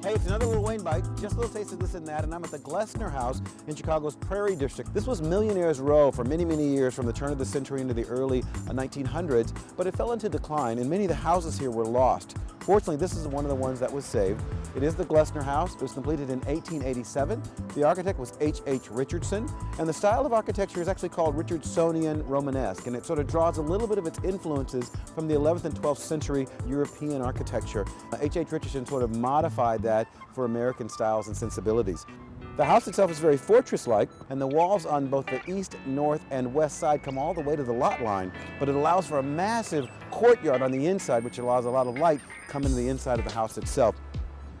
Hey, it's another Lil Wayne bite, just a little taste of this and that, and I'm at the Glessner House in Chicago's Prairie District. This was Millionaire's Row for many, many years, from the turn of the century into the early 1900s, but it fell into decline, and many of the houses here were lost. Fortunately, this is one of the ones that was saved. It is the Glessner House. It was completed in 1887. The architect was H. Richardson, and the style of architecture is actually called Richardsonian Romanesque, and it sort of draws a little bit of its influences from the 11th and 12th century European architecture. H. Richardson sort of modified that for American styles and sensibilities. The house itself is very fortress-like, and the walls on both the east, north, and west side come all the way to the lot line, but it allows for a massive courtyard on the inside, which allows a lot of light come into the inside of the house itself.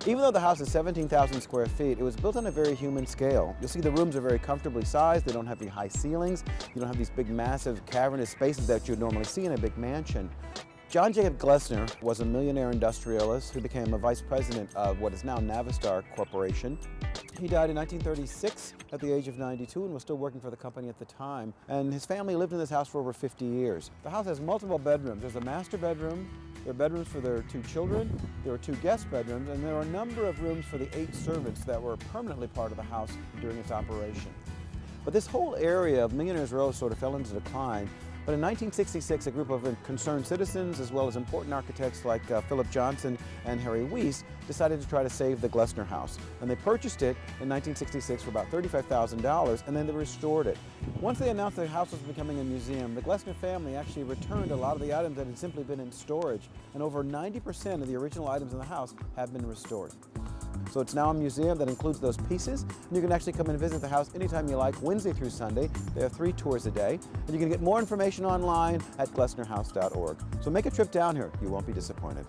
Even though the house is 17,000 square feet, it was built on a very human scale. You'll see the rooms are very comfortably sized. They don't have any high ceilings. You don't have these big, massive, cavernous spaces that you would normally see in a big mansion. John Jacob Glessner was a millionaire industrialist who became a vice president of what is now Navistar Corporation. He died in 1936 at the age of 92 and was still working for the company at the time. And his family lived in this house for over 50 years. The house has multiple bedrooms. There's a master bedroom, there are bedrooms for their 2 children, there are 2 guest bedrooms, and there are a number of rooms for the 8 servants that were permanently part of the house during its operation. But this whole area of Millionaire's Row sort of fell into decline. But in 1966, a group of concerned citizens, as well as important architects like Philip Johnson and Harry Weiss, decided to try to save the Glessner House. And they purchased it in 1966 for about $35,000, and then they restored it. Once they announced the house was becoming a museum, the Glessner family actually returned a lot of the items that had simply been in storage, and over 90% of the original items in the house have been restored. So it's now a museum that includes those pieces, and you can actually come and visit the house anytime you like, Wednesday through Sunday. They have 3 tours a day, and you can get more information online at glessnerhouse.org. So make a trip down here. You won't be disappointed.